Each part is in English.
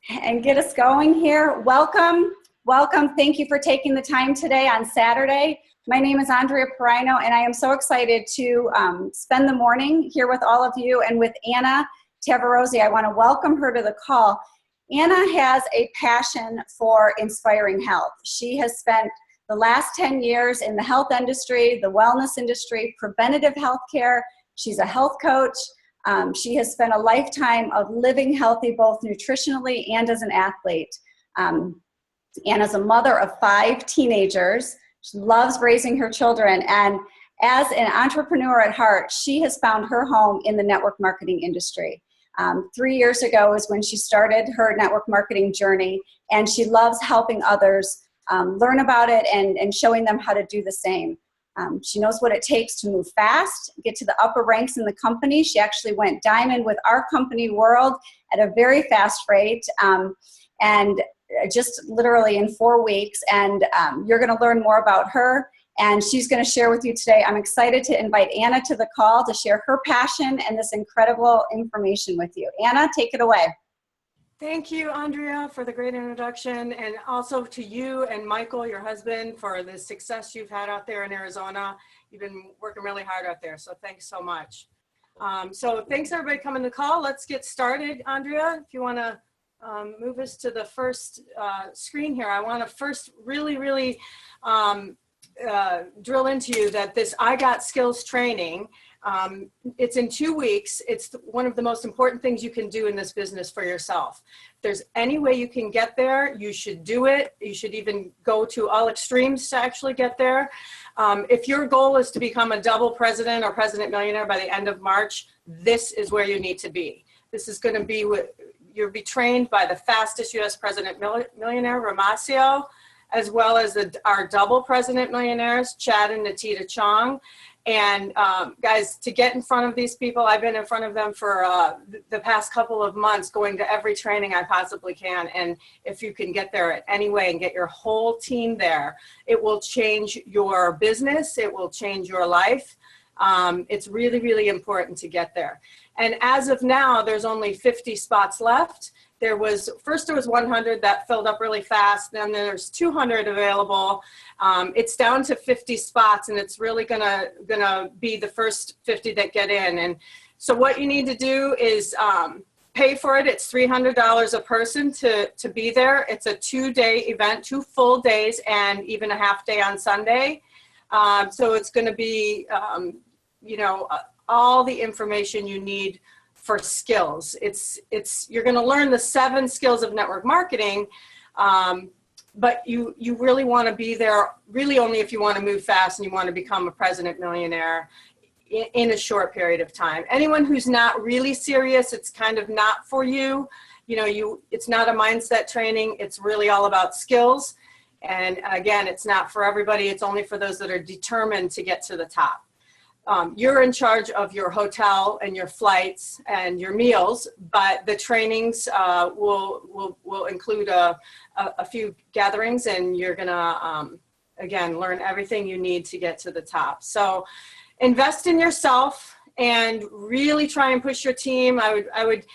and get us going here. Welcome. Thank you for taking the time today on Saturday. My name is Andrea Perino, and I am so excited to spend the morning here with all of you and with Anna Tavarozzi. I want to welcome her to the call. Anna has a passion for inspiring health. She has spent the last 10 years in the health industry, the wellness industry, preventative health care. She's a health coach. She has spent a lifetime of living healthy, both nutritionally and as an athlete. Anna's a mother of 5 teenagers. She loves raising her children. And as an entrepreneur at heart, she has found her home in the network marketing industry. 3 years ago is when she started her network marketing journey, and she loves helping others learn about it and showing them how to do the same. She knows what it takes to move fast, get to the upper ranks in the company. She actually went diamond with our company World at a very fast rate, and just literally in 4 weeks. And you're going to learn more about her, and she's going to share with you today. I'm excited to invite Anna to the call to share her passion and this incredible information with you. Anna, take it away. Thank you, Andrea, for the great introduction, and also to you and Michael, your husband, for the success you've had out there in Arizona. You've been working really hard out there, so thanks so much. So thanks everybody coming to the call. Let's get started. Andrea, if you want to move us to the first screen here. I want to first really drill into you that this I Got Skills training, it's in 2 weeks. It's one of the most important things you can do in this business for yourself. If there's any way you can get there, you should do it. You should even go to all extremes to actually get there. If your goal is to become a double president or president millionaire by the end of March, this is where you need to be. This is going to be what you'll be trained by the fastest U.S. president millionaire, Romacio, as well as our double president millionaires, Chad and Natita Chong. And guys, to get in front of these people, I've been in front of them for the past couple of months, going to every training I possibly can. And if you can get there anyway and get your whole team there, it will change your business. It will change your life. It's really important to get there. And as of now, there's only 50 spots left. First there was 100 that filled up really fast. Then there's 200 available. It's down to 50 spots, and it's really gonna be the first 50 that get in. And so what you need to do is pay for it. It's $300 a person to be there. It's a 2-day event, 2 full days, and even a half day on Sunday. So it's going to be, all the information you need for skills. You're going to learn the 7 skills of network marketing, but you really want to be there really only if you want to move fast and you want to become a president millionaire in a short period of time. Anyone who's not really serious, it's kind of not for you. It's not a mindset training. It's really all about skills. And again, it's not for everybody. It's only for those that are determined to get to the top. You're in charge of your hotel and your flights and your meals, but the trainings will include a few gatherings, and you're gonna, again, learn everything you need to get to the top. So invest in yourself and really try and push your team. I would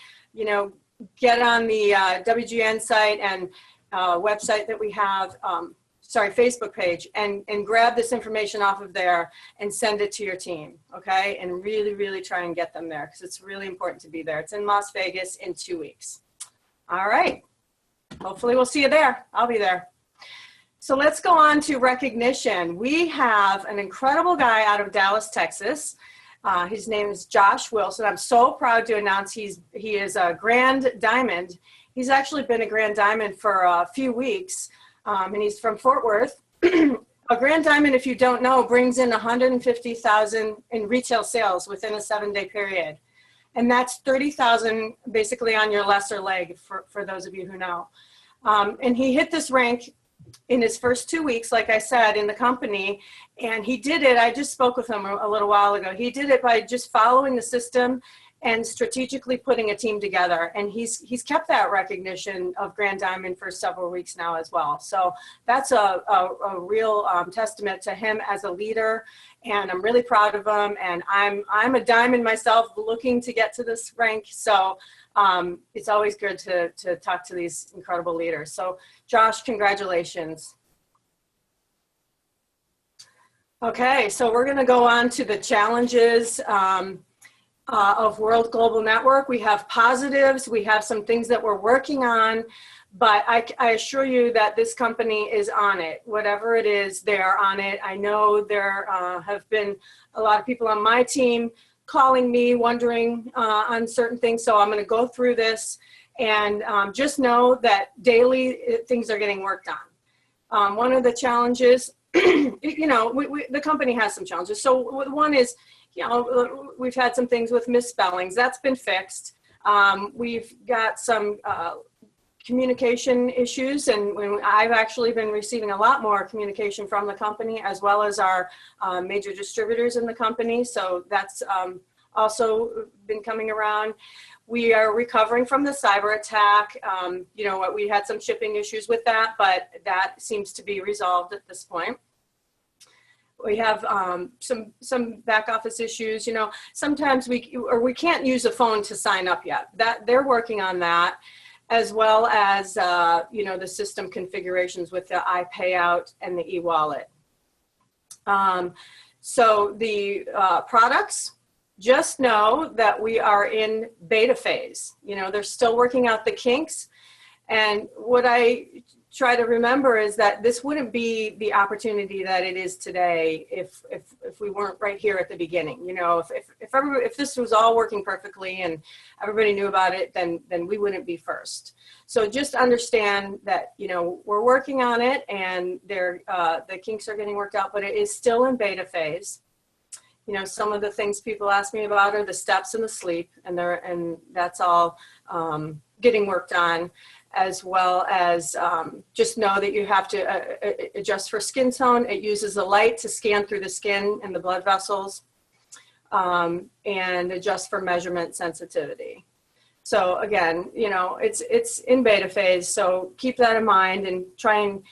get on the WGN site and website that we have, Facebook page, and grab this information off of there and send it to your team, okay? And really try and get them there, because it's really important to be there. It's in Las Vegas in 2 weeks. All right, hopefully we'll see you there. I'll be there. So let's go on to recognition. We have an incredible guy out of Dallas, Texas. His name is Josh Wilson. I'm so proud to announce he is a Grand Diamond. He's actually been a Grand Diamond for a few weeks, and he's from Fort Worth. A Grand Diamond, if you don't know, brings in $150,000 in retail sales within a 7-day period. And that's $30,000 basically on your lesser leg, for those of you who know. And he hit this rank in his first 2 weeks, like I said, in the company. And he did it, I just spoke with him a little while ago. He did it by just following the system and strategically putting a team together. And he's kept that recognition of Grand Diamond for several weeks now as well. So that's a real testament to him as a leader. And I'm really proud of him. And I'm a diamond myself, looking to get to this rank. So it's always good to talk to these incredible leaders. So Josh, congratulations. Okay, so we're going to go on to the challenges of World Global Network. We have positives, we have some things that we're working on, but I assure you that this company is on it. Whatever it is, they are on it. I know there have been a lot of people on my team calling me, wondering on certain things, so I'm going to go through this, and just know that daily things are getting worked on. One of the challenges, you know, the company has some challenges. So one is, you know, we've had some things with misspellings. That's been fixed. We've got some communication issues, and I've actually been receiving a lot more communication from the company, as well as our major distributors in the company. So that's also been coming around. We are recovering from the cyber attack. You know, we had some shipping issues with that, but that seems to be resolved at this point. We have some back office issues. You know, sometimes we can't use a phone to sign up yet. That they're working on that, as well as you know, the system configurations with the iPayout and the e-wallet. So the products, just know that we are in beta phase. You know, they're still working out the kinks. And what I try to remember is that this wouldn't be the opportunity that it is today if we weren't right here at the beginning. You know, if this was all working perfectly and everybody knew about it, then we wouldn't be first. So just understand that, you know, we're working on it, and the kinks are getting worked out, but it is still in beta phase. You know, some of the things people ask me about are the steps and the sleep, and that's all getting worked on, as well as just know that you have to adjust for skin tone. It uses the light to scan through the skin and the blood vessels, and adjust for measurement sensitivity. So again, you know, it's in beta phase, so keep that in mind and try and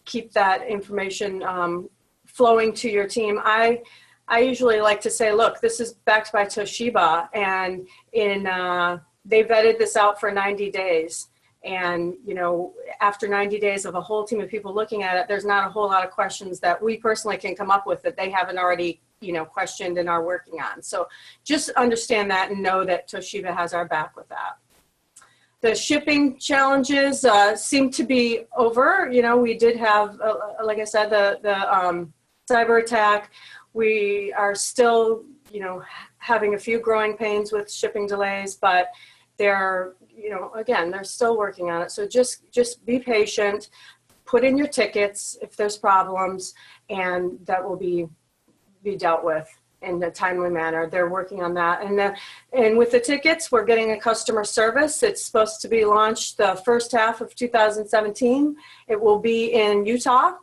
keep that information flowing to your team. I usually like to say, look, this is backed by Toshiba, and they vetted this out for 90 days. And, you know, after 90 days of a whole team of people looking at it, there's not a whole lot of questions that we personally can come up with that they haven't already, you know, questioned and are working on. So just understand that and know that Toshiba has our back with that. The shipping challenges seem to be over. You know, we did have, like I said, the cyber attack. We are still, you know, having a few growing pains with shipping delays, but they're, you know, again, they're still working on it. So just be patient, put in your tickets if there's problems, and that will be dealt with in a timely manner. They're working on that. And with the tickets, we're getting a customer service. It's supposed to be launched the first half of 2017. It will be in Utah.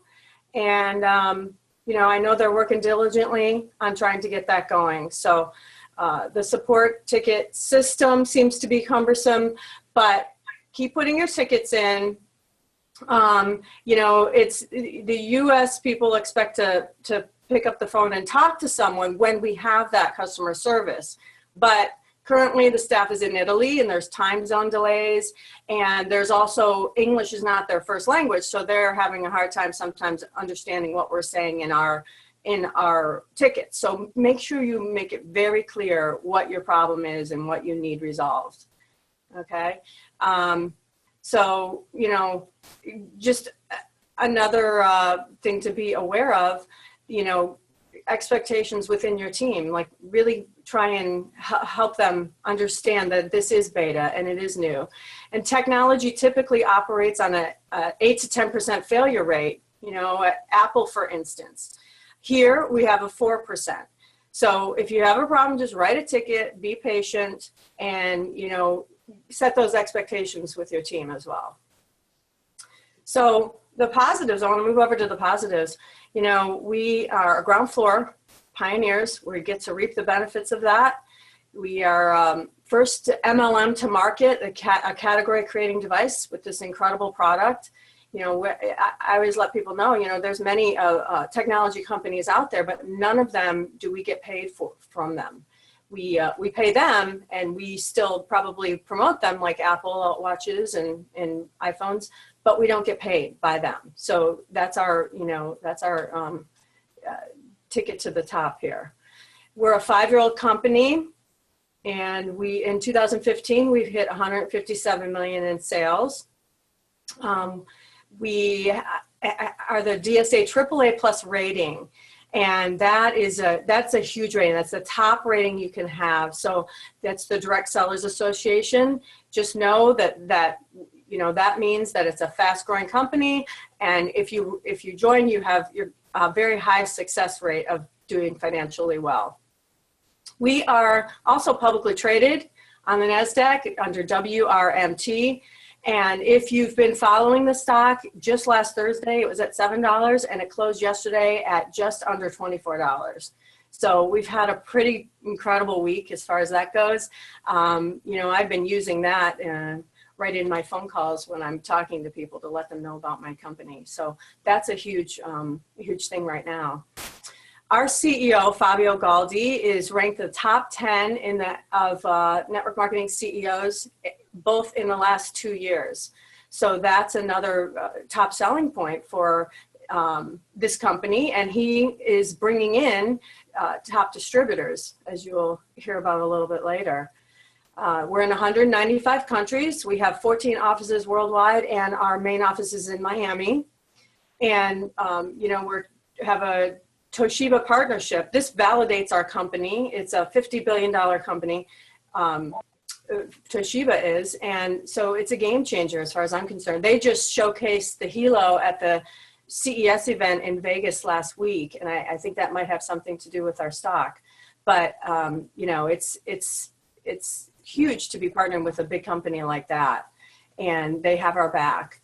And, you know, I know they're working diligently on trying to get that going. So the support ticket system seems to be cumbersome, but keep putting your tickets in. You know, it's the US people expect to pick up the phone and talk to someone when we have that customer service. But currently the staff is in Italy, and there's time zone delays, and there's also English is not their first language, so they're having a hard time sometimes understanding what we're saying in our tickets. So make sure you make it very clear what your problem is and what you need resolved. Okay. So, you know, just another thing to be aware of, you know, expectations within your team, like really try and help them understand that this is beta and it is new. And technology typically operates on a 8 to 10% failure rate, you know, at Apple, for instance. Here we have a 4%. So if you have a problem, just write a ticket, be patient, and, you know, set those expectations with your team as well. So the positives, I want to move over to the positives. You know, we are ground floor pioneers. We get to reap the benefits of that. We are first MLM to market, a category creating device with this incredible product. You know, I always let people know, you know, there's many technology companies out there, but none of them do we get paid from them. We pay them, and we still probably promote them like Apple watches and iPhones, but we don't get paid by them. So that's our, you know, that's our ticket to the top here. We're a 5-year-old company, and in 2015, we've hit 157 million in sales. We are the DSA AAA plus rating. And that's a huge rating. That's the top rating you can have. So that's the Direct Sellers Association. Just know that you know, that means that it's a fast growing company. And if you join, you have your very high success rate of doing financially well. We are also publicly traded on the NASDAQ under WRMT. And if you've been following the stock, just last Thursday, it was at $7 and it closed yesterday at just under $24. So we've had a pretty incredible week as far as that goes. You know, I've been using that right in my phone calls when I'm talking to people to let them know about my company. So that's a huge thing right now. Our CEO, Fabio Galdi, is ranked the top 10 of network marketing CEOs, both in the last 2 years. So that's another top selling point for this company. And he is bringing in top distributors, as you'll hear about a little bit later. We're in 195 countries. We have 14 offices worldwide, and our main office is in Miami. And, you know, we have a Toshiba partnership. This validates our company. It's a $50 billion company. Toshiba is, and so it's a game changer as far as I'm concerned. They just showcased the Hilo at the CES event in Vegas last week, and I think that might have something to do with our stock. But you know, it's huge to be partnering with a big company like that, and they have our back.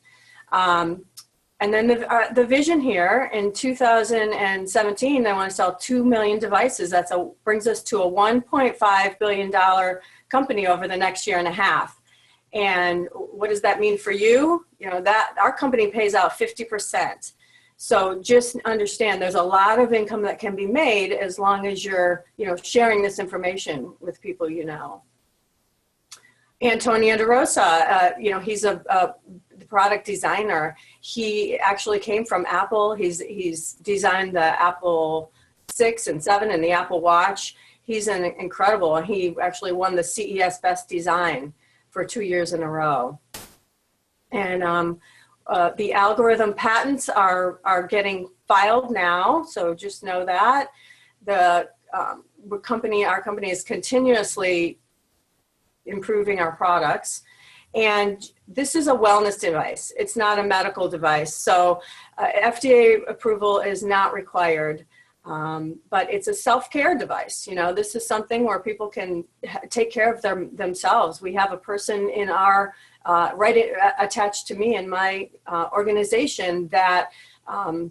And then the vision here in 2017, they want to sell 2 million devices. Brings us to a $1.5 billion company over the next year and a half. And what does that mean for you? You know, that our company pays out 50%. So just understand there's a lot of income that can be made as long as you're, you know, sharing this information with people you know. Antonio DeRosa, you know, he's a product designer. He actually came from Apple. He's designed the Apple 6 and 7 and the Apple Watch. He's incredible. He actually won the CES Best Design for 2 years in a row. And the algorithm patents are getting filed now, so just know that. Our company is continuously improving our products. And this is a wellness device. It's not a medical device. So FDA approval is not required, but it's a self-care device. You know, this is something where people can take care of themselves. We have a person in our, attached to me in my organization that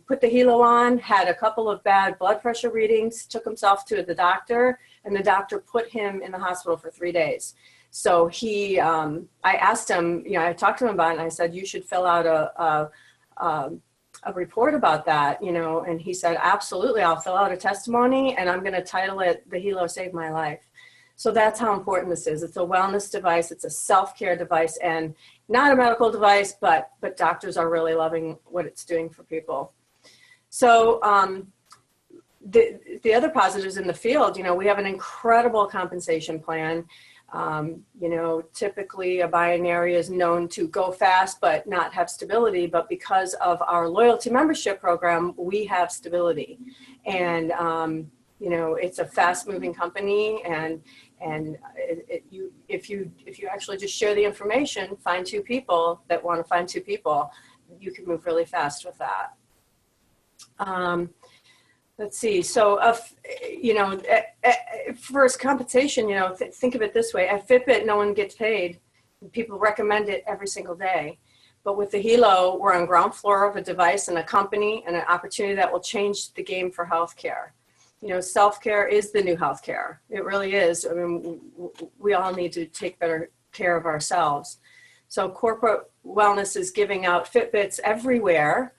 put the Hilo on, had a couple of bad blood pressure readings, took himself to the doctor, and the doctor put him in the hospital for 3 days. So he, I asked him, you know, I talked to him about it, and I said, you should fill out a report about that, you know, and he said, absolutely, I'll fill out a testimony, and I'm going to title it, The Hilo Saved My Life. So that's how important this is. It's a wellness device. It's a self-care device, and not a medical device, but doctors are really loving what it's doing for people. So the other positives in the field, you know, we have an incredible compensation plan. You know, typically a binary is known to go fast but not have stability, but because of our loyalty membership program, we have stability. And you know, it's a fast moving company, and if you actually just share the information, find 2 people that want to find 2 people, you can move really fast with that. Let's see. So, you know, first compensation, you know, think of it this way. At Fitbit, no one gets paid. People recommend it every single day. But with the Hilo, we're on ground floor of a device and a company and an opportunity that will change the game for healthcare. You know, self-care is the new healthcare. It really is. I mean, we all need to take better care of ourselves. So corporate wellness is giving out Fitbits everywhere,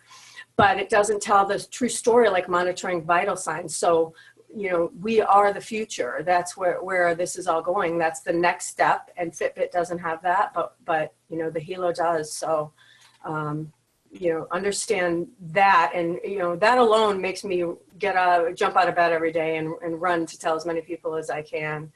but it doesn't tell the true story, like monitoring vital signs. So, you know, we are the future. That's where this is all going. That's the next step. And Fitbit doesn't have that, but you know, the Hilo does. So, you know, understand that. And, you know, that alone makes me jump out of bed every day and run to tell as many people as I can.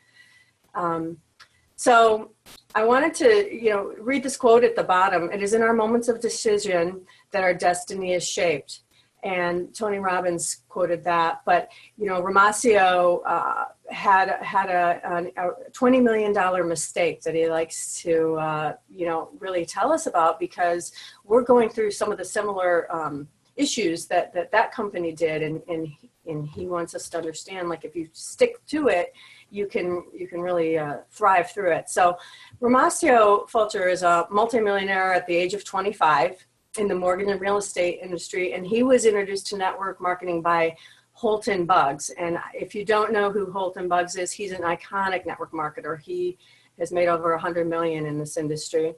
So I wanted to, you know, read this quote at the bottom. It is in our moments of decision that our destiny is shaped. And Tony Robbins quoted that. But, you know, Romacio had a $20 million mistake that he likes to, you know, really tell us about, because we're going through some of the similar issues that company did. And he wants us to understand, like, if you stick to it, you can really thrive through it. So Romacio Fulcher is a multimillionaire at the age of 25 in the mortgage and real estate industry. And he was introduced to network marketing by Holton Buggs. And if you don't know who Holton Buggs is, he's an iconic network marketer. He has made over 100 million in this industry.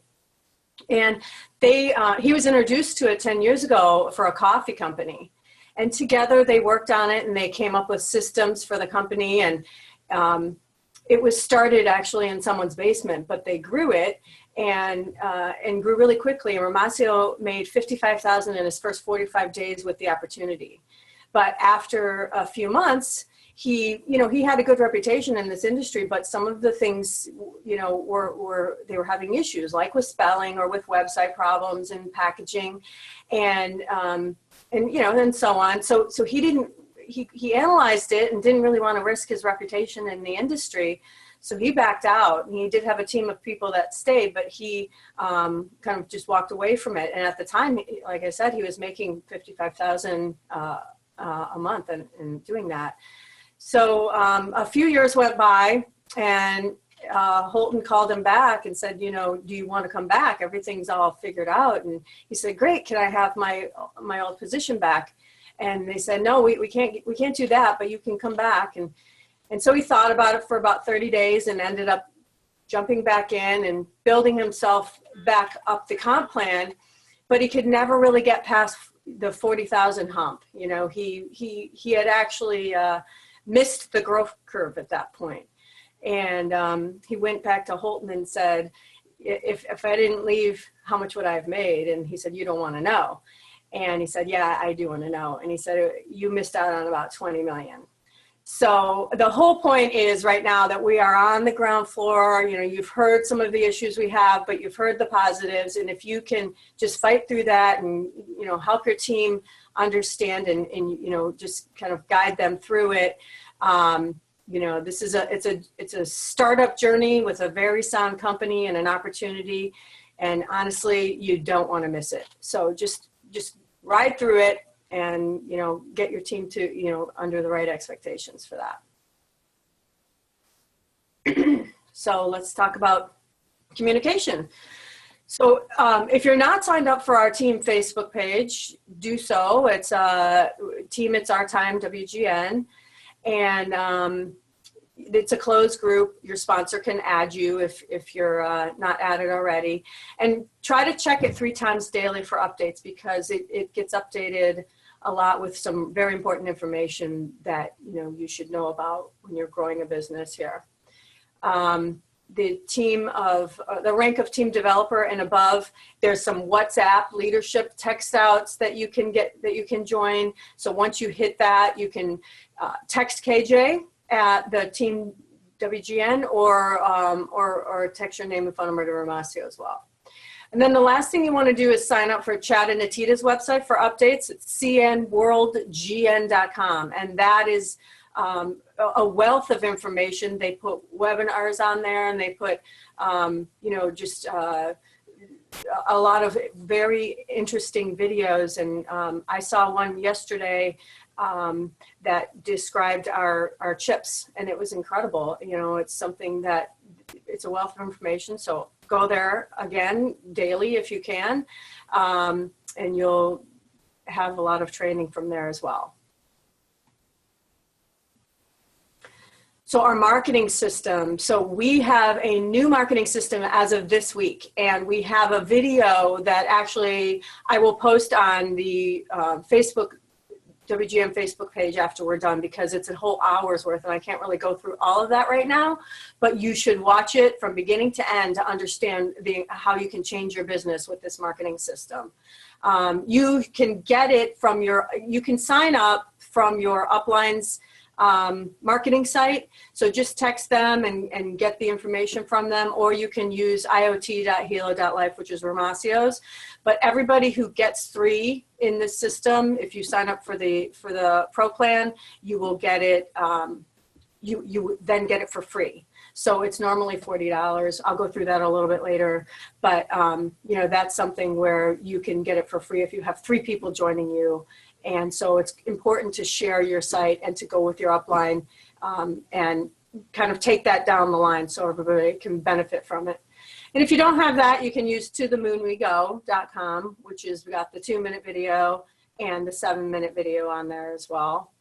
And he was introduced to it 10 years ago for a coffee company. And together they worked on it and they came up with systems for the company. And it was started actually in someone's basement, but they grew it and grew really quickly. And Romacio made $55,000 in his first 45 days with the opportunity. But after a few months, he had a good reputation in this industry, but some of the things, you know, they were having issues, like with spelling or with website problems and packaging, and you know, and so on. So he analyzed it and didn't really want to risk his reputation in the industry. So he backed out. And he did have a team of people that stayed, but he kind of just walked away from it. And at the time, like I said, he was making $55,000 a month and doing that. So a few years went by, and Holton called him back and said, you know, do you want to come back? Everything's all figured out. And he said, great, can I have my old position back? And they said, no, we can't do that, but you can come back. And so he thought about it for about 30 days and ended up jumping back in and building himself back up the comp plan, but he could never really get past the 40,000 hump. You know, he had actually missed the growth curve at that point. And he went back to Holton and said, if I didn't leave, how much would I have made? And he said, you don't want to know. And he said, yeah, I do want to know. And he said, you missed out on about 20 million. So the whole point is right now that we are on the ground floor. You know, you've heard some of the issues we have, but you've heard the positives. And if you can just fight through that and, you know, help your team understand and you know, just kind of guide them through it. You know, this is it's a startup journey with a very sound company and an opportunity. And honestly, you don't want to miss it. So just ride through it and, you know, get your team to, you know, under the right expectations for that. So let's talk about communication. So if you're not signed up for our team Facebook page, do so. It's Team It's Our Time WGN. And it's a closed group. Your sponsor can add you if you're not added already. And try to check it 3 times daily for updates, because it gets updated a lot with some very important information that, you know, you should know about when you're growing a business here. The team of the rank of team developer and above, there's some WhatsApp leadership text outs that you can join. So once you hit that, you can text KJ at the team WGN or text your name and phone number to Romacio as well. And then the last thing you want to do is sign up for Chad and Natita's website for updates. It's cnworldgn.com. And that is a wealth of information. They put webinars on there, and they put, you know, just a lot of very interesting videos. And I saw one yesterday that described our chips, and it was incredible. You know, it's something that it's a wealth of information. So go there again daily if you can, and you'll have a lot of training from there as well. So our marketing system, so we have a new marketing system as of this week, and we have a video that actually I will post on the WGM Facebook page after we're done, because it's a whole hour's worth and I can't really go through all of that right now, but you should watch it from beginning to end to understand how you can change your business with this marketing system. You can get it from you can sign up from your upline's marketing site. So just text them and get the information from them, or you can use iot.helo.life, which is Romacio's. But everybody who gets 3 in this system, if you sign up for the pro plan, you will get it, you then get it for free. So it's normally $40. I'll go through that a little bit later, but you know, that's something where you can get it for free if you have 3 people joining you. And so it's important to share your site and to go with your upline and kind of take that down the line so everybody can benefit from it. And if you don't have that, you can use tothemoonwego.com, which is, we got the 2-minute video and the 7-minute video on there as well.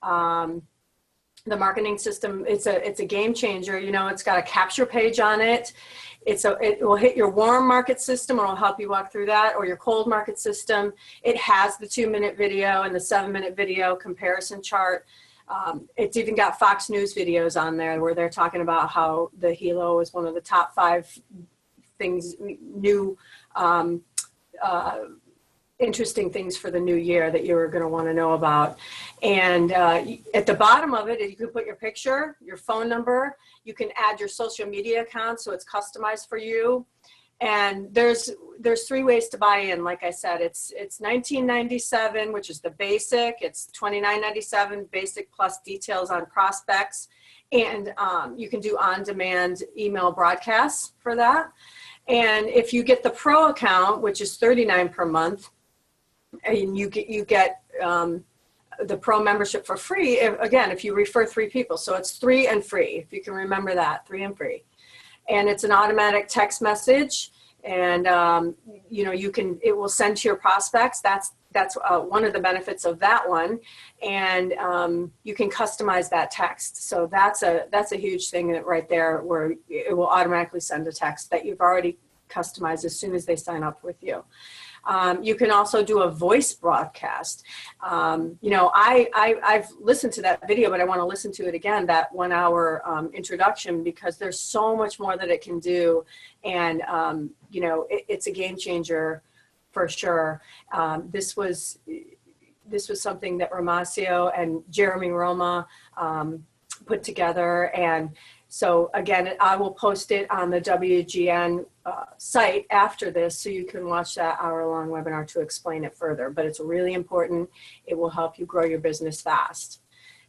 The marketing system, it's a game changer. You know, it's got a capture page on it. It will hit your warm market system, and it'll help you walk through that, or your cold market system. It has the 2-minute video and the 7-minute video comparison chart. It's even got Fox News videos on there where they're talking about how the Helo is one of the top 5 things, new, interesting things for the new year that you're going to want to know about. And at the bottom of it, you can put your picture, your phone number. You can add your social media account, so it's customized for you. And there's 3 ways to buy in. Like I said, it's $19.97, which is the basic. It's $29.97 basic plus details on prospects. And you can do on-demand email broadcasts for that. And if you get the pro account, which is $39 per month, and you get the pro membership for free, again, if you refer 3 people. So it's 3 and free, if you can remember that, 3 and free. And it's an automatic text message, and you know, it will send to your prospects. That's one of the benefits of that one. And you can customize that text. So that's a huge thing right there, where it will automatically send a text that you've already customized as soon as they sign up with you. You can also do a voice broadcast. You know, I've listened to that video, but I want to listen to it again, that 1-hour introduction, because there's so much more that it can do. And, you know, it's a game changer for sure. This was something that Romacio and Jeremy Roma put together. And so again, I will post it on the WGN site after this, so you can watch that hour-long webinar to explain it further. But it's really important. It will help you grow your business fast.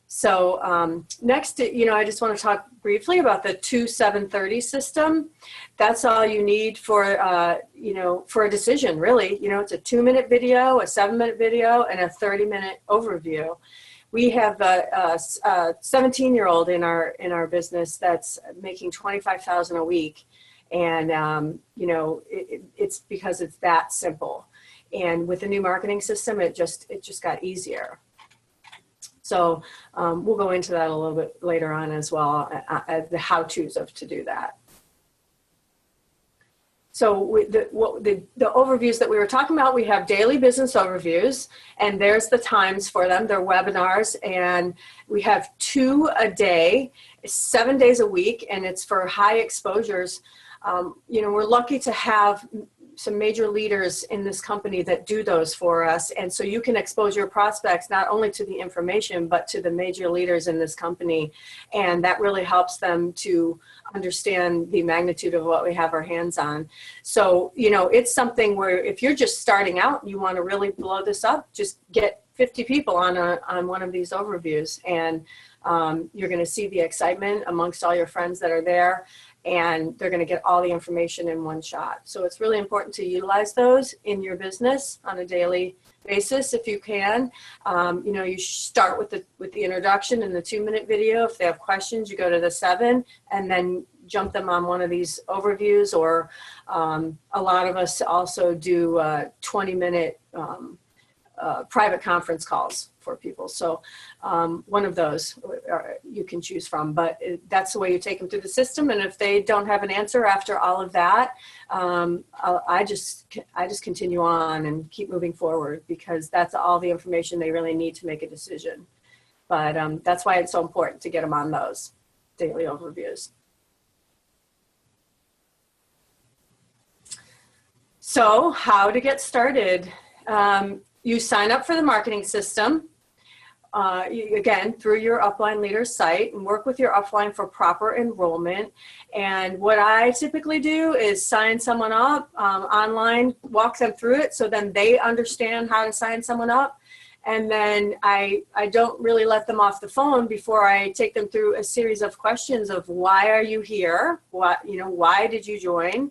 So next, you know, I just want to talk briefly about the 2-7-30 system. That's all you need for, you know, for a decision, really. You know, it's a 2-minute video, a 7-minute video, and a 30-minute overview. We have a 17-year-old in our business that's making $25,000 a week, and you know, it's because it's that simple. And with the new marketing system, it just got easier. So we'll go into that a little bit later on as well, the how-tos to do that. So with the overviews that we were talking about, we have daily business overviews, and there's the times for them. They're webinars, and we have 2 a day, 7 days a week, and it's for high exposures. You know, we're lucky to have some major leaders in this company that do those for us. And so you can expose your prospects not only to the information, but to the major leaders in this company. And that really helps them to understand the magnitude of what we have our hands on. So, you know, it's something where if you're just starting out and you want to really blow this up, just get 50 people on one of these overviews, and you're going to see the excitement amongst all your friends that are there. And they're going to get all the information in one shot. So it's really important to utilize those in your business on a daily basis if you can. You know, you start with the introduction and the 2-minute video. If they have questions, you go to the 7 and then jump them on one of these overviews. Or a lot of us also do 20-minute private conference calls for people. So one of those you can choose from, but that's the way you take them through the system. And if they don't have an answer after all of that, I just continue on and keep moving forward, because that's all the information they really need to make a decision. But that's why it's so important to get them on those daily overviews. So how to get started? You sign up for the marketing system, again, through your upline leader site, and work with your upline for proper enrollment. And what I typically do is sign someone up online, walk them through it so then they understand how to sign someone up. And then I don't really let them off the phone before I take them through a series of questions of why are you here? Why did you join?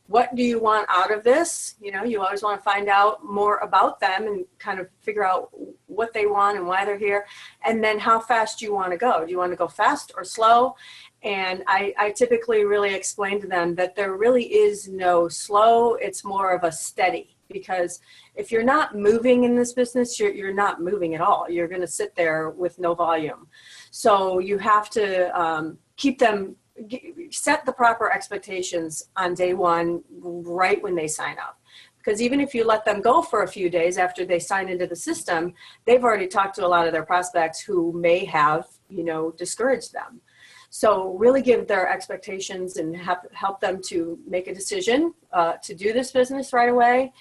What do you want out of this? You always want to find out more about them and kind of figure out what they want and why they're here. And then how fast do you want to go? Do you want to go fast or slow? And I typically really explain to them that there really is no slow. It's more of a steady. Because if you're not moving in this business, you're not moving at all. You're going to sit there with no volume. So you have to keep them, set the proper expectations on day one, right when they sign up. Because even if you let them go for a few days after they sign into the system, they've already talked to a lot of their prospects who may have, discouraged them. So really give their expectations and help them to make a decision to do this business right away.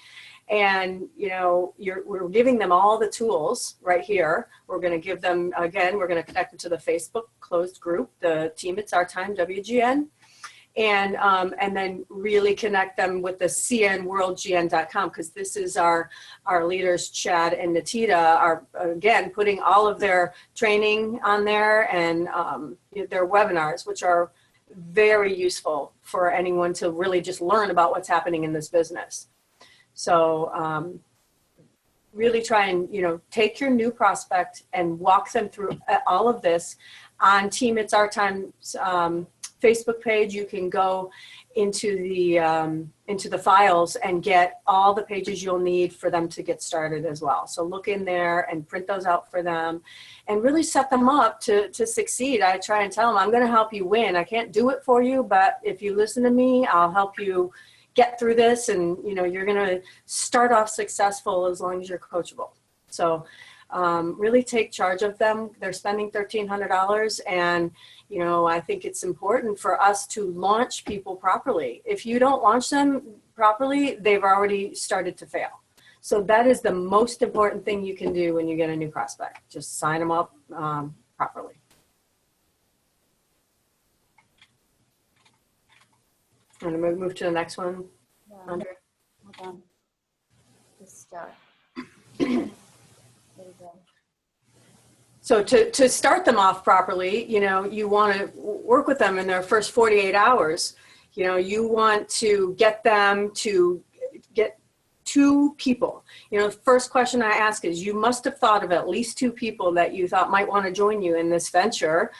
And, we're giving them all the tools right here. We're going to give them, again, we're going to connect them to the Facebook closed group, the Team It's Our Time, WGN. And then really connect them with the cnworldgn.com, because this is our leaders, Chad and Natita, are, again, putting all of their training on there and their webinars, which are very useful for anyone to really just learn about what's happening in this business. So really try and, take your new prospect and walk them through all of this on Team It's Our Time Facebook page. You can go into the files and get all the pages you'll need for them to get started as well. So look in there and print those out for them and really set them up to succeed. I try and tell them, I'm going to help you win. I can't do it for you, but if you listen to me, I'll help you get through this, and you're going to start off successful as long as you're coachable. So really take charge of them. They're spending $1,300, and I think it's important for us to launch people properly. If you don't launch them properly, they've already started to fail. So that is the most important thing you can do when you get a new prospect. Just sign them up properly. I'm going to move to the next one, Andrea. Hold on. Just there you go. So to start them off properly, you want to work with them in their first 48 hours. You want to get them to get 2 people. The first question I ask is, you must have thought of at least 2 people that you thought might want to join you in this venture.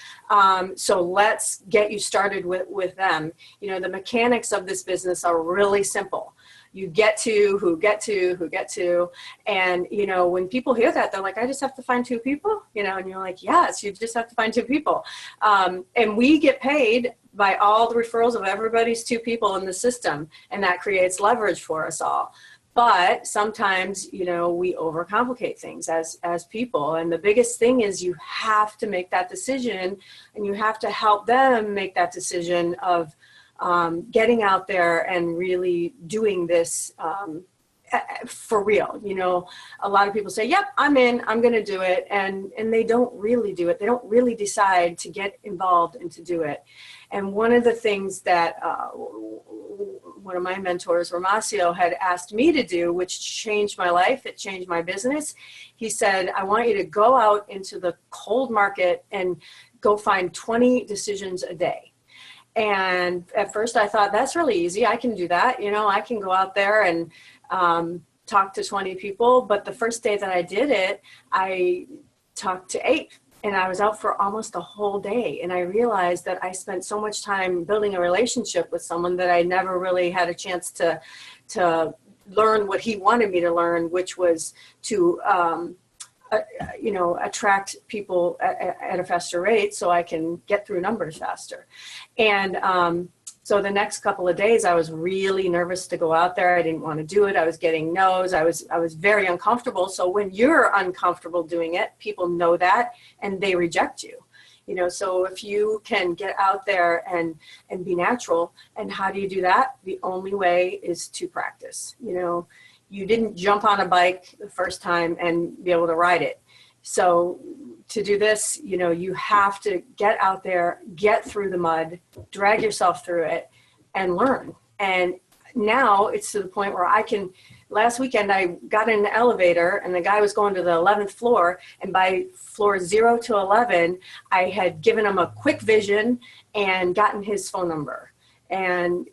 So let's get you started with them. The mechanics of this business are really simple. You get to, who get to. And, when people hear that, they're like, I just have to find 2 people, and you're like, yes, you just have to find 2 people. And we get paid by all the referrals of everybody's 2 people in the system. And that creates leverage for us all. But sometimes, we overcomplicate things as people. And the biggest thing is you have to make that decision, and you have to help them make that decision of getting out there and really doing this for real. A lot of people say, yep, I'm in, I'm going to do it. And they don't really do it. They don't really decide to get involved and to do it. And one of the things that one of my mentors, Romacio, had asked me to do, which changed my life, it changed my business. He said, I want you to go out into the cold market and go find 20 decisions a day. And at first I thought, that's really easy. I can do that. I can go out there and talk to 20 people. But the first day that I did it, I talked to 8. And I was out for almost a whole day. And I realized that I spent so much time building a relationship with someone that I never really had a chance to learn what he wanted me to learn, which was to, attract people at a faster rate so I can get through numbers faster. And so the next couple of days, I was really nervous to go out there. I didn't want to do it. I was getting no's. I was very uncomfortable. So when you're uncomfortable doing it, people know that and they reject you. So if you can get out there and be natural, and how do you do that? The only way is to practice. You didn't jump on a bike the first time and be able to ride it. So to do this, you have to get out there, get through the mud, drag yourself through it, and learn. And now it's to the point where last weekend I got in an elevator and the guy was going to the 11th floor, and by floor 0 to 11, I had given him a quick vision and gotten his phone number. And,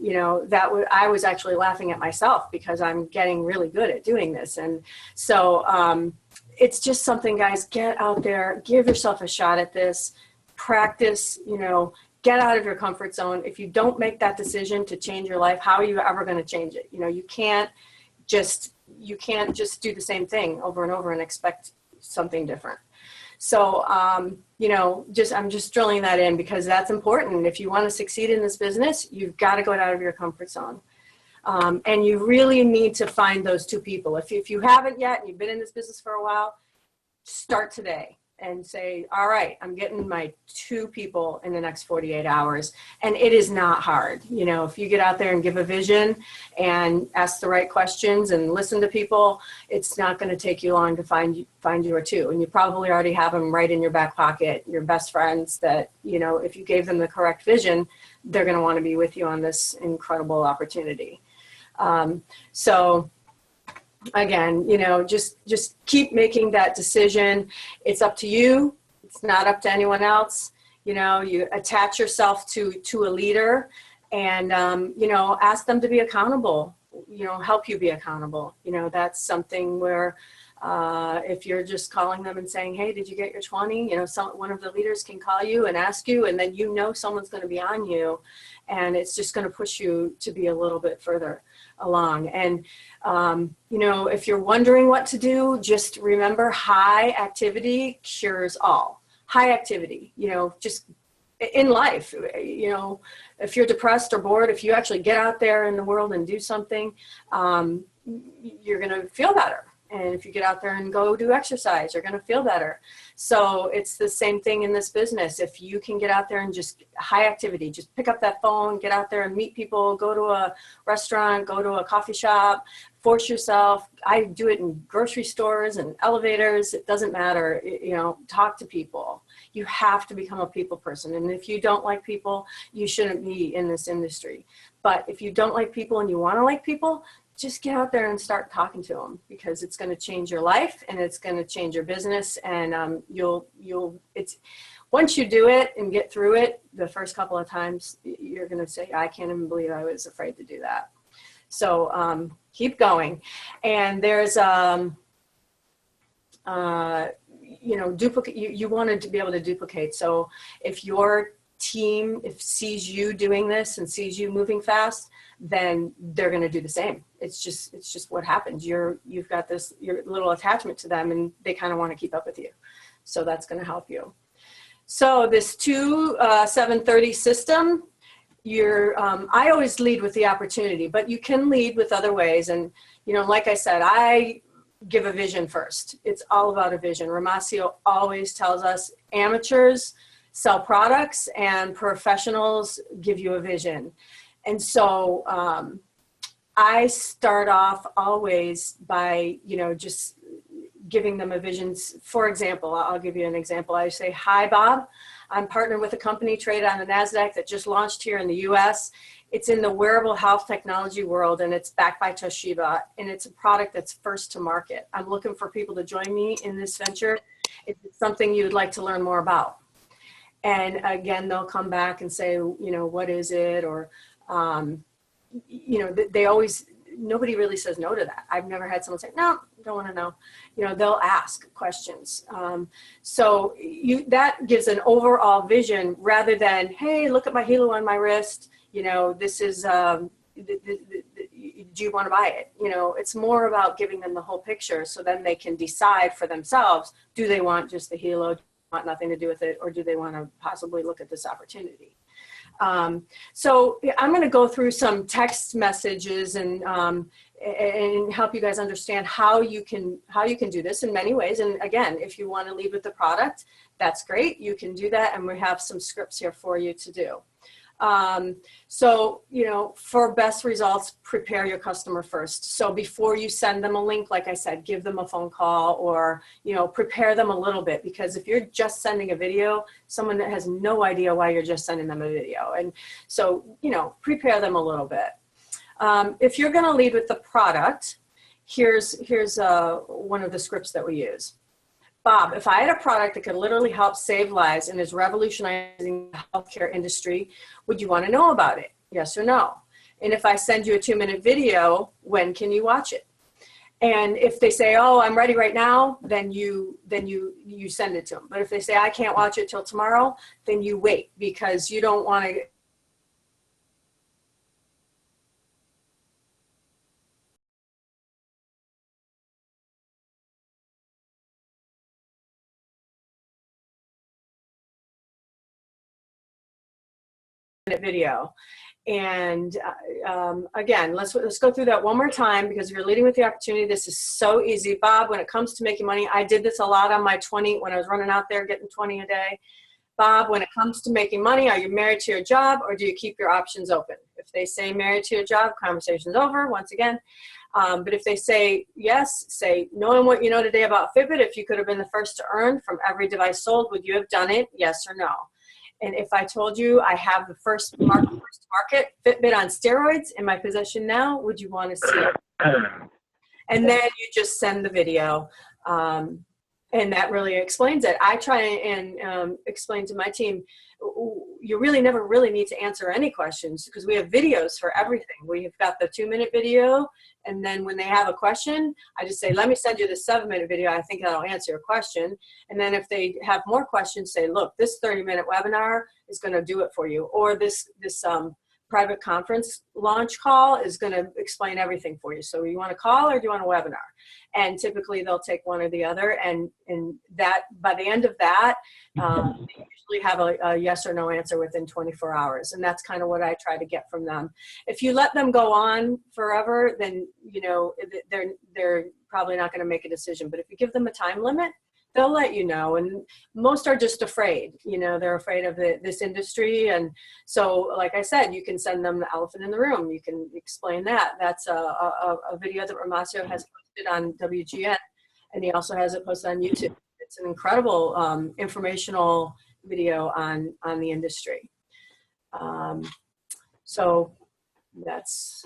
I was actually laughing at myself because I'm getting really good at doing this. And so, it's just something, guys, get out there, give yourself a shot at this, practice, get out of your comfort zone. If you don't make that decision to change your life, how are you ever going to change it? You can't just do the same thing over and over and expect something different. So, I'm just drilling that in because that's important. If you want to succeed in this business, you've got to go out of your comfort zone. And you really need to find those two people. If you haven't yet, and you've been in this business for a while, start today and say, all right, I'm getting my 2 people in the next 48 hours. And it is not hard. If you get out there and give a vision and ask the right questions and listen to people, it's not going to take you long to find you or 2. And you probably already have them right in your back pocket, your best friends that, if you gave them the correct vision, they're going to want to be with you on this incredible opportunity. So again, just keep making that decision. It's up to you. It's not up to anyone else. You attach yourself to a leader and, ask them to be accountable, help you be accountable. That's something where, if you're just calling them and saying, hey, did you get your 20? One of the leaders can call you and ask you, and then someone's going to be on you, and it's just going to push you to be a little bit further along. And, if you're wondering what to do, just remember high activity cures all. High activity, just in life, if you're depressed or bored, if you actually get out there in the world and do something, you're going to feel better. And if you get out there and go do exercise, you're going to feel better. So it's the same thing in this business. If you can get out there and just high activity, just pick up that phone, get out there and meet people, go to a restaurant, go to a coffee shop, force yourself. I do it in grocery stores and elevators. It doesn't matter. Talk to people. You have to become a people person. And if you don't like people, you shouldn't be in this industry. But if you don't like people and you want to like people, just get out there and start talking to them, because it's going to change your life and it's going to change your business. And it's once you do it and get through it, the first couple of times, you're going to say, I can't even believe I was afraid to do that. So keep going. And there's duplicate. You wanted to be able to duplicate. So if your team sees you doing this and sees you moving fast, then they're going to do the same. It's just what happens. You've got your little attachment to them, and they kind of want to keep up with you. So that's going to help you. So this 2-7-30 system, I always lead with the opportunity, but you can lead with other ways. And, like I said, I give a vision first. It's all about a vision. Romacio always tells us amateurs sell products and professionals give you a vision. And so I start off always by, just giving them a vision. For example, I'll give you an example. I say, hi, Bob. I'm partnered with a company traded on the NASDAQ that just launched here in the US. It's in the wearable health technology world, and it's backed by Toshiba, and it's a product that's first to market. I'm looking for people to join me in this venture. If it's something you'd like to learn more about. And again, they'll come back and say, what is it? Or, nobody really says no to that. I've never had someone say, no, don't want to know. They'll ask questions. So that gives an overall vision rather than, hey, look at my halo on my wrist. This is, do you want to buy it? You know, it's more about giving them the whole picture, so then they can decide for themselves, do they want just the helo, want nothing to do with it, or do they want to possibly look at this opportunity? So I'm going to go through some text messages and help you guys understand how you can do this in many ways. And again, if you want to lead with the product, that's great. You can do that. And we have some scripts here for you to do. So, you know, for best results, prepare your customer first. So before you send them a link, like I said, give them a phone call, or, you know, prepare them a little bit, because if you're just sending a video, someone that has no idea why you're just sending them a video. And so, you know, prepare them a little bit. If you're going to lead with the product, here's one of the scripts that we use. Bob, if I had a product that could literally help save lives and is revolutionizing the healthcare industry, would you want to know about it? Yes or no? And if I send you a 2-minute video, when can you watch it? And if they say, oh, I'm ready right now, then you send it to them. But if they say, I can't watch it till tomorrow, then you wait, because you don't want to video. And again, let's go through that one more time, because if you're leading with the opportunity, this is so easy. Bob, when it comes to making money, I did this a lot on my 20, when I was running out there getting 20 a day. Bob, when it comes to making money, are you married to your job, or do you keep your options open? If they say married to your job, conversation's over once again. But if they say yes, say, knowing what you know today about Fitbit, if you could have been the first to earn from every device sold, would you have done it? Yes or no? And if I told you I have the first market Fitbit on steroids in my possession now, would you want to see it? And then you just send the video. And that really explains it. I try and explain to my team, you really never really need to answer any questions, because we have videos for everything. We've got the 2-minute video, and then when they have a question, I just say, let me send you the 7-minute video. I think that'll answer your question. And then if they have more questions, say, look, this 30-minute webinar is going to do it for you, or this private conference launch call is going to explain everything for you. So you want a call, or do you want a webinar? And typically they'll take one or the other. And that, by the end of that, they usually have a yes or no answer within 24 hours. And that's kind of what I try to get from them. If you let them go on forever, then, you know, they're probably not going to make a decision. But if you give them a time limit, they'll let you know. And most are just afraid, you know, they're afraid of this industry. And so, like I said, you can send them the elephant in the room. You can explain that. That's a video that Romacio has posted on WGN, and he also has it posted on YouTube. It's an incredible informational video on the industry. So that's,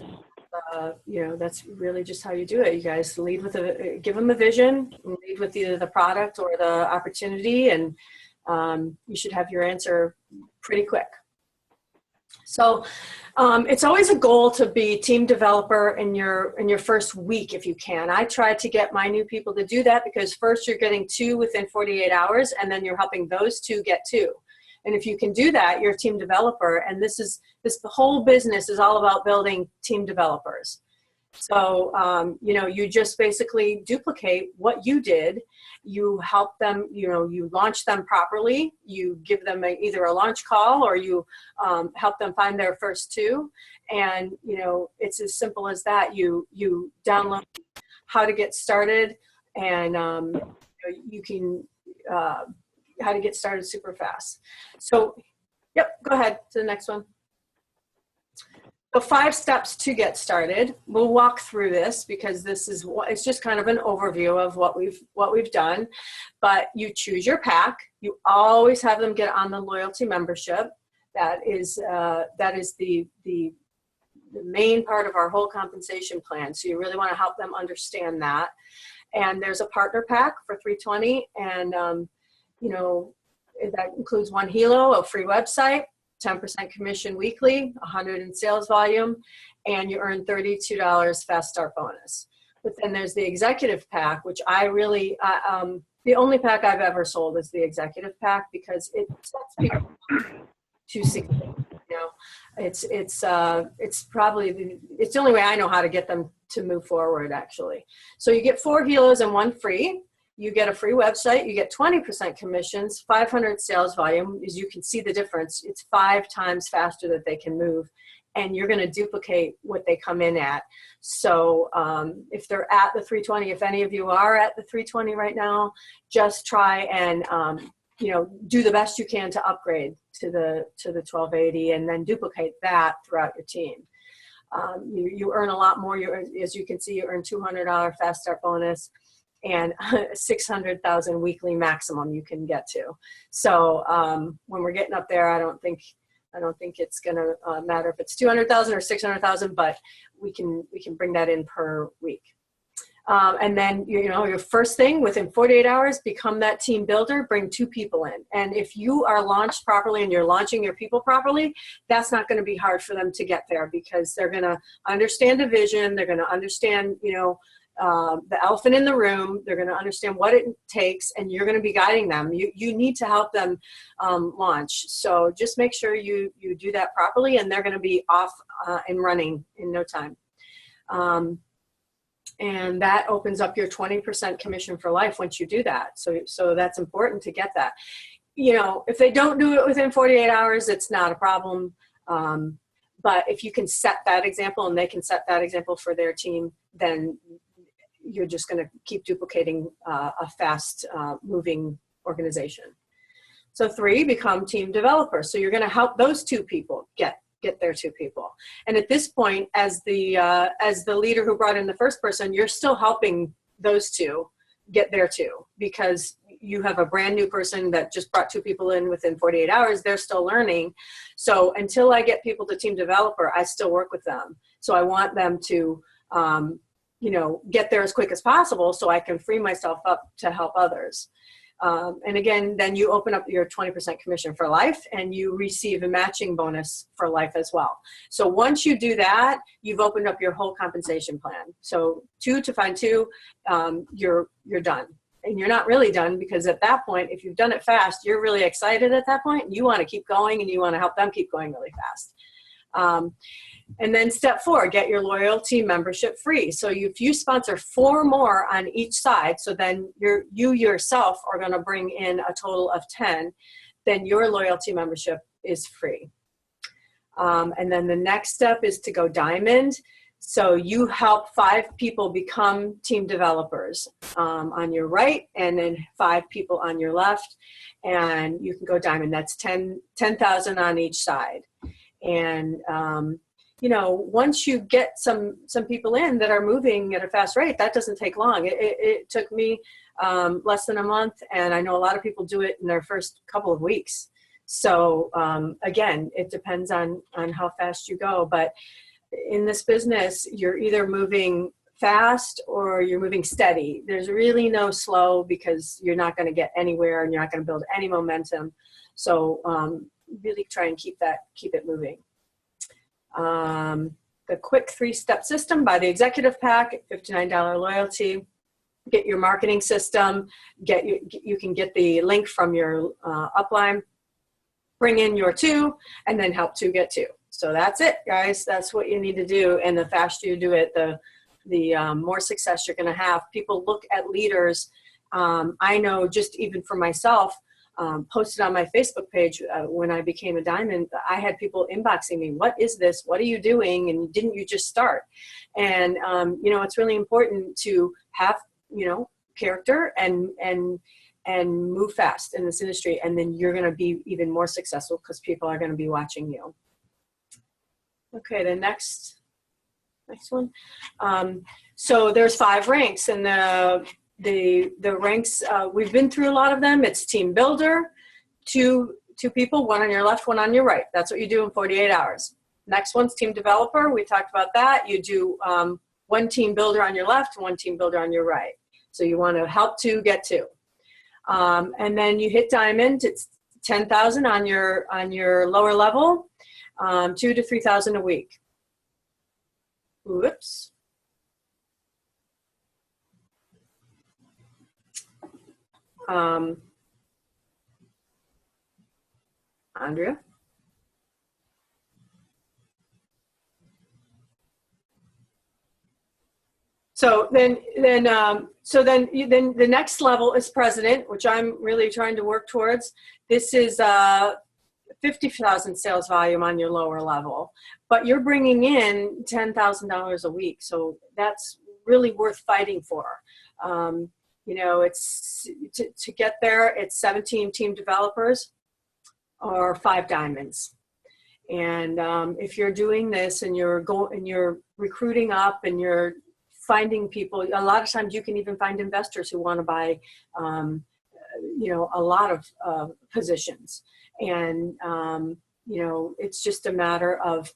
you know, that's really just how you do it. You guys lead with give them a vision, lead with either the product or the opportunity, and you should have your answer pretty quick. So it's always a goal to be team developer in your first week if you can. I try to get my new people to do that, because first you're getting 2 within 48 hours, and then you're helping those 2 get 2. And if you can do that, you're a team developer. And this whole business is all about building team developers. So, you know, you just basically duplicate what you did. You help them, you know, you launch them properly. You give them either a launch call, or you help them find their first 2. And, you know, it's as simple as that. You download how to get started, and you can how to get started super fast. So, yep, go ahead to the next one. So 5 steps to get started. We'll walk through this, because it's just kind of an overview of what we've done. But you choose your pack. You always have them get on the loyalty membership. That is the main part of our whole compensation plan. So you really want to help them understand that. And there's a partner pack for $320, and you know, that includes 1 helo, a free website, 10% commission weekly, 100 in sales volume, and you earn $32 fast start bonus. But then there's the executive pack, which I really, the only pack I've ever sold is the executive pack, because it sets people to succeed. You it's probably, it's the only way I know how to get them to move forward, actually. So you get 4 helos and 1 free. You get a free website. You get 20% commissions, 500 sales volume. As you can see the difference, it's 5 times faster that they can move. And you're going to duplicate what they come in at. So if they're at the 320, if any of you are at the 320 right now, just try and you know, do the best you can to upgrade to the 1280, and then duplicate that throughout your team. You earn a lot more. As you can see, you earn $200 fast start bonus and 600,000 weekly maximum you can get to. So when we're getting up there, I don't think it's going to matter if it's 200,000 or 600,000, but we can bring that in per week. And then, you know, your first thing within 48 hours, become that team builder, bring 2 people in. And if you are launched properly and you're launching your people properly, that's not going to be hard for them to get there, because they're going to understand the vision. They're going to understand, you know, the elephant in the room. They're going to understand what it takes, and you're going to be guiding them. You need to help them launch. So just make sure you do that properly, and they're going to be off and running in no time. And that opens up your 20% commission for life once you do that. So that's important to get that. You know, if they don't do it within 48 hours, it's not a problem. But if you can set that example and they can set that example for their team, then you're just going to keep duplicating a fast moving organization. So 3, become team developer. So you're going to help those 2 people get their 2 people. And at this point, as the leader who brought in the first person, you're still helping those 2 get their 2, because you have a brand new person that just brought 2 people in within 48 hours. They're still learning. So until I get people to team developer, I still work with them. So I want them to, you know, get there as quick as possible so I can free myself up to help others. And again, then you open up your 20% commission for life, and you receive a matching bonus for life as well. So once you do that, you've opened up your whole compensation plan. So 2 to find 2, you're done. And you're not really done, because at that point, if you've done it fast, you're really excited at that point. You want to keep going, and you want to help them keep going really fast. And then step 4, get your loyalty membership free. So if you sponsor 4 more on each side, so then you yourself are going to bring in a total of 10, then your loyalty membership is free. And then the next step is to go diamond. So you help 5 people become team developers on your right, and then 5 people on your left, and you can go diamond. That's 10,000 on each side. And you know, once you get some people in that are moving at a fast rate, that doesn't take long. It took me less than a month, and I know a lot of people do it in their first couple of weeks. So again, it depends on how fast you go. But in this business, you're either moving fast or you're moving steady. There's really no slow, because you're not going to get anywhere and you're not going to build any momentum. So really try and keep it moving. The quick 3-step system: buy the executive pack at $59 loyalty, get your marketing system, you can get the link from your upline, bring in your 2, and then help 2 get 2. So that's it, guys. That's what you need to do. And the faster you do it, the more success you're going to have. People look at leaders. I know, just even for myself, posted on my Facebook page when I became a diamond, I had people inboxing me, what is this? What are you doing? And didn't you just start? And, you know, it's really important to have, you know, character and move fast in this industry. And then you're going to be even more successful, because people are going to be watching you. Okay, the next one. So there's 5 ranks, and the ranks, we've been through a lot of them. It's team builder, 2 people, 1 on your left, 1 on your right. That's what you do in 48 hours. Next one's team developer. We talked about that. You do 1 team builder on your left, 1 team builder on your right. So you want to help 2 get 2. And then you hit diamond. It's 10,000 on your lower level, 2 to 3,000 a week. Whoops. Andrea? So then the next level is president, which I'm really trying to work towards. This is 50,000 sales volume on your lower level, but you're bringing in $10,000 a week. So that's really worth fighting for. You know, it's to get there, it's 17 team developers or 5 diamonds. And if you're doing this and you're recruiting up and you're finding people, a lot of times you can even find investors who want to buy, you know, a lot of positions. And, you know, it's just a matter of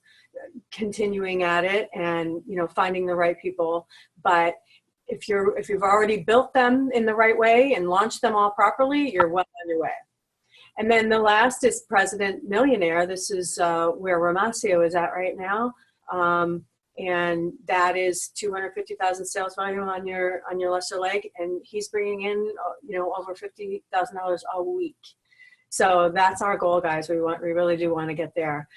continuing at it and, you know, finding the right people. But if you've already built them in the right way and launched them all properly, you're well on your way. And then the last is President Millionaire. This is where Romacio is at right now. And that is 250,000 sales volume on your lesser leg. And he's bringing in, you know, over $50,000 a week. So that's our goal, guys. We really do want to get there.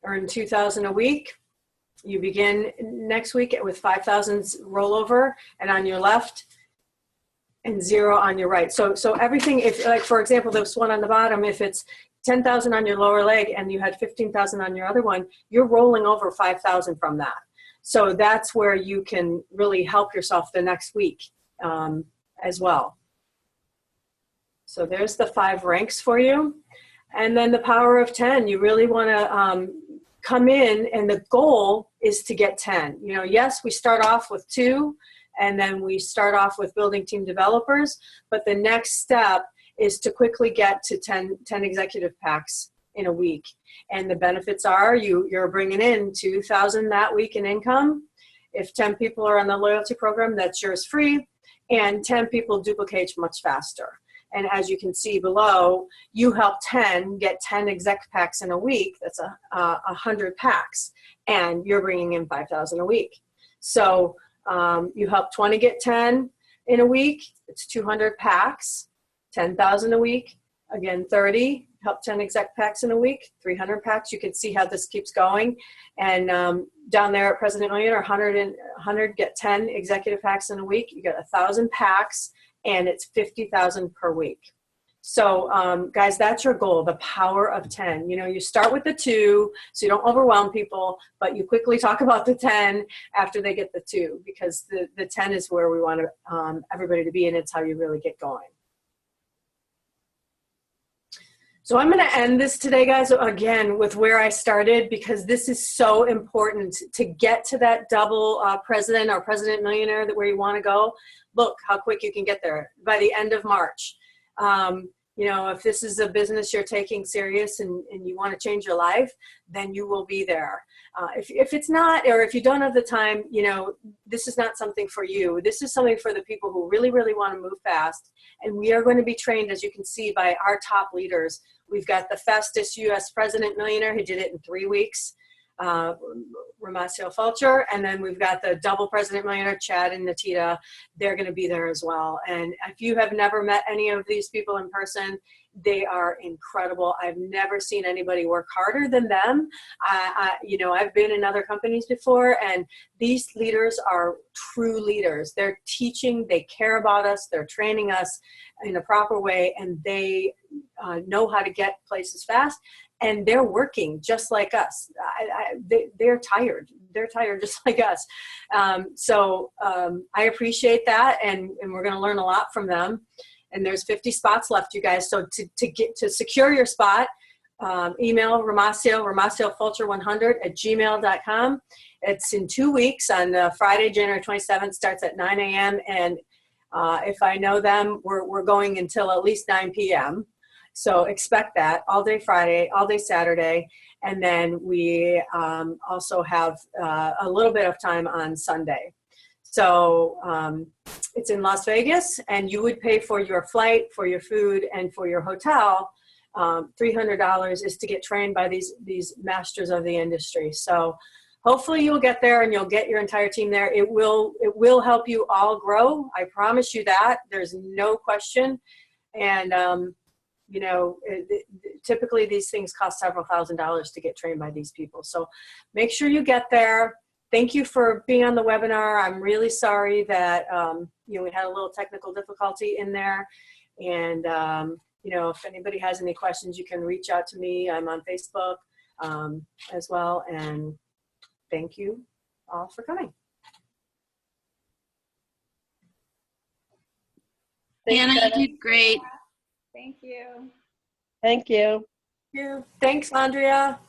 Earn 2,000 a week. You begin next week with 5,000 rollover, and on your left, and 0 on your right. So everything, if like for example, this one on the bottom, if it's 10,000 on your lower leg and you had 15,000 on your other one, you're rolling over 5,000 from that. So that's where you can really help yourself the next week as well. So there's the 5 ranks for you. And then the power of 10, you really want to come in, and the goal is to get 10. You know, yes, we start off with 2, and then we start off with building team developers, but the next step is to quickly get to 10 executive packs in a week. And the benefits are you're bringing in 2,000 that week in income. If 10 people are on the loyalty program, that's yours free, and 10 people duplicate much faster. And as you can see below, you help 10 get 10 exec packs in a week. That's 100 packs, and you're bringing in 5,000 a week. So you help 20 get 10 in a week. It's 200 packs, 10,000 a week. Again, 30, help 10 exec packs in a week, 300 packs. You can see how this keeps going. And down there at President Millionaire, 100 get 10 executive packs in a week. You get 1,000 packs, and it's 50,000 per week. So guys, that's your goal, the power of 10. You know, you start with the 2 so you don't overwhelm people, but you quickly talk about the 10 after they get the 2, because the 10 is where we want everybody to be, and it's how you really get going. So I'm going to end this today, guys, again, with where I started, because this is so important to get to that double president or president millionaire, where you want to go. Look how quick you can get there by the end of March. You know, if this is a business you're taking serious and you want to change your life, then you will be there. If it's not, or if you don't have the time, you know, this is not something for you. This is something for the people who really, really want to move fast. And we are going to be trained, as you can see, by our top leaders. We've got the fastest U.S. president millionaire. He did it in 3 weeks. Romacio Fulcher, and then we've got the double president millionaire, Chad and Natita. They're going to be there as well. And if you have never met any of these people in person, they are incredible. I've never seen anybody work harder than them. You know, I've been in other companies before, and these leaders are true leaders. They're teaching, they care about us, they're training us in a proper way, and they know how to get places fast. And they're working just like us. They're tired. They're tired just like us. So I appreciate that, and we're going to learn a lot from them. And there's 50 spots left, you guys. So to secure your spot, email romaciofulcher100@gmail.com. It's in 2 weeks on Friday, January 27th. Starts at 9 a.m. And if I know them, we're going until at least 9 p.m. So expect that all day Friday, all day Saturday. And then we also have a little bit of time on Sunday. So it's in Las Vegas, and you would pay for your flight, for your food, and for your hotel. $300 is to get trained by these masters of the industry. So hopefully you'll get there and you'll get your entire team there. It will help you all grow. I promise you that. There's no question. And you know, typically these things cost several $1,000s to get trained by these people. So make sure you get there. Thank you for being on the webinar. I'm really sorry that, you know, we had a little technical difficulty in there. And, you know, if anybody has any questions, you can reach out to me. I'm on Facebook as well. And thank you all for coming. Anna, you did great. Thank you. Thank you. Thanks, Andrea.